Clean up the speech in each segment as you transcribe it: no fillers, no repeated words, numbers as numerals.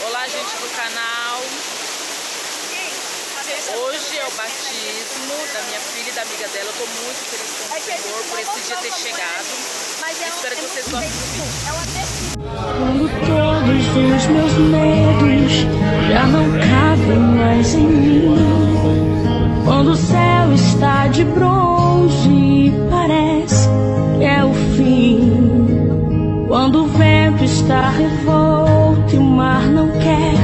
Olá, gente do canal. Hoje é o batismo da minha filha e da amiga dela. Eu tô muito feliz com o Senhor por esse dia ter chegado. Espero que vocês gostem do vídeo. Quando todos os meus medos já não cabem mais em mim, quando o céu está de bronze e parece que é o fim, quando o vento está revolto e o mar não quer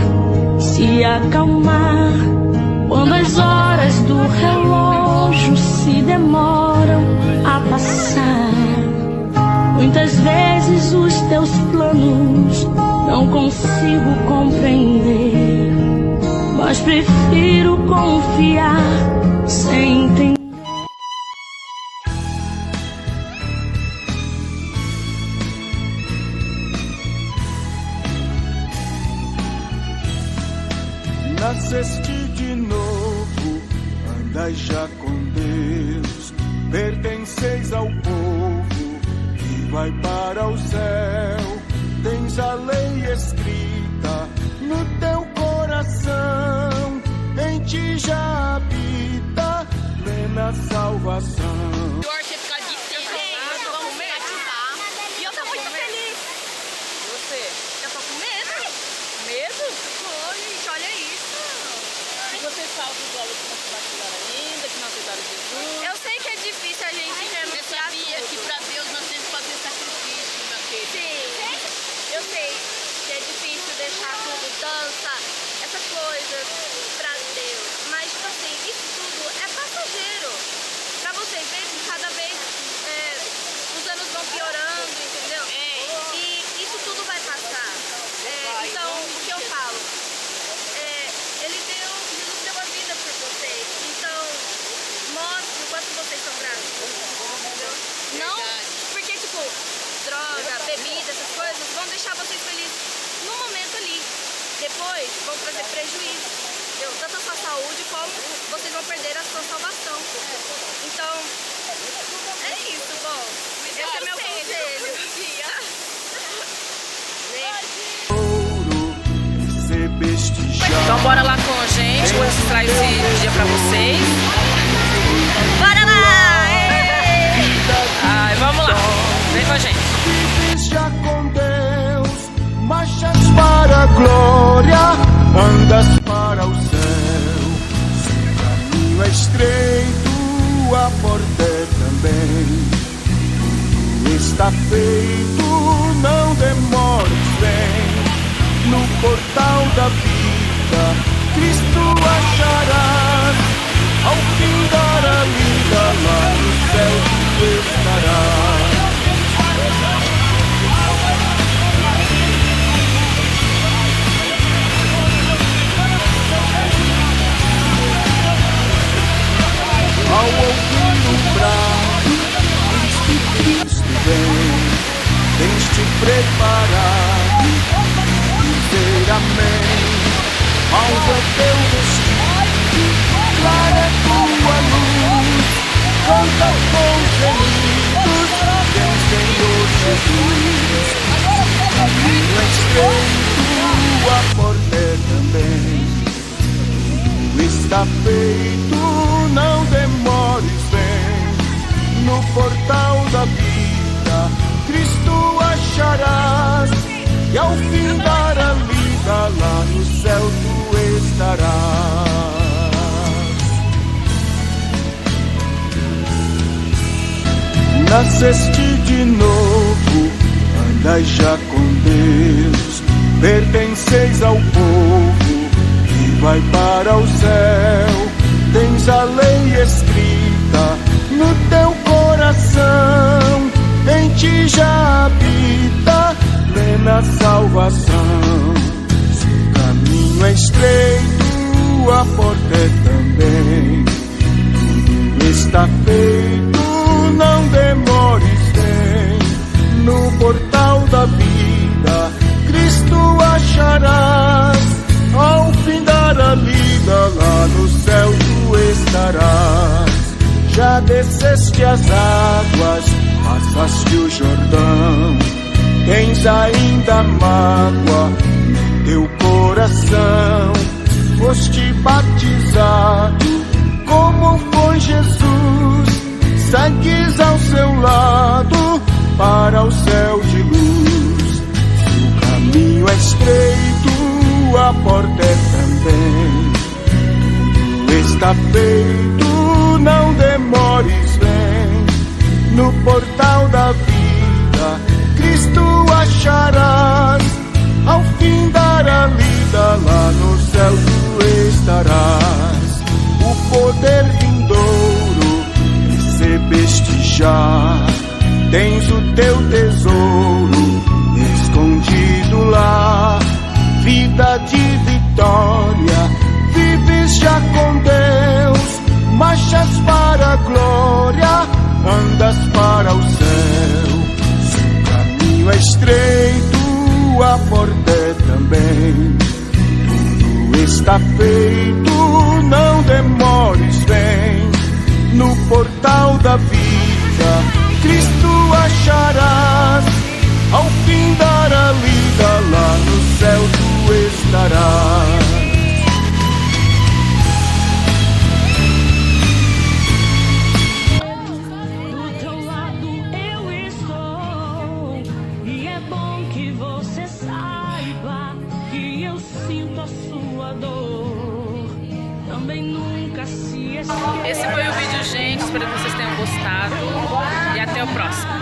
se acalmar, quando as horas do relógio se demoram a passar, muitas vezes os teus planos não consigo compreender, mas prefiro confiar sem entender. Nasceste de novo, andai já com Deus, pertenceis ao povo que vai para o céu. Tens a lei escrita no teu coração, em ti já habita plena salvação. Pior que ficar de tempo, eu tô com medo, tá? E eu tô muito feliz. Você? Eu tô com medo. Medo? Ô, gente, olha isso. E vocês falam dos olhos que não se batizaram ainda, que não aceitaram Jesus? Eu sei que é difícil a gente renunciar tudo. Que pra Deus nós temos que fazer sacrifício, meu querido. Sim, eu sei que é difícil deixar tudo, dança, essas coisas pra Deus. Mas, tipo assim, isso tudo é passageiro. Pra vocês verem que cada vez os anos vão piorando, entendeu? E isso tudo vai passar. Então, o que eu falo? Jesus deu a vida por vocês. Então, mostre o quanto vocês são gratos. Entendeu? Não porque, tipo, droga, bebida, essas coisas vão deixar vocês felizes no momento ali. Depois vão trazer prejuízo, entendeu? Tanto a sua saúde como vocês vão perder a sua salvação. Então, é isso, bom. Esse é meu conselho. Então bora lá com a gente, vou registrar esse dia pra vocês. Bora lá! Ai, vamos lá, vem com a gente. Vives já com Deus, marchas para a glória, andas para o céu. Seu caminho é estreito, a porta é também. Tudo está feito, não demores, vem. No portal da vida, Cristo acharás. Ao findar a vida, lá no céu tu estarás. Ao ouvir o brado, Cristo vem. Tens te preparado, dizer amém. Alva teu destino, clara é tua luz. Canta com gemidos, tem Senhor Jesus. O caminho é estreito, a porta é também. Tudo está feito, não demores, vem. No portal da vida, Cristo acharás. E ao findar a vida, lá no céu tu estarás. Nasceste de novo, andai já com Deus, pertenceis ao povo que vai para o céu. Tens a lei escrita no teu coração, em ti já habita plena salvação. Seu caminho é estreito, a porta é também. Tudo está feito, não demores, vem. No portal da vida, Cristo acharás. Ao findar a vida, lá no céu tu estarás. Já desceste as águas, passaste o Jordão. Tens ainda mágoa no teu coração. coração, foste batizado, como foi Jesus, segues ao seu lado, para o céu de luz. O caminho é estreito, a porta é também, tudo está feito, não demores, vem, no portal da vida, Cristo acharás, ao findar a lida, lá no céu tu estarás. O poder vindouro recebeste já, tens o teu tesouro escondido lá. Vida de vitória, vives já com Deus, marchas para a glória, andas para o céu. Se o caminho é estreito, a porta é também, tudo está feito, não demores, vem, no portal da vida, Cristo acharás, ao findar a lida, lá no céu tu estarás. Do teu lado eu estou, e é bom que você saiba que eu sinto a sua dor, também nunca se esqueça. Esse foi o vídeo, gente. Espero que vocês tenham gostado. E até o próximo.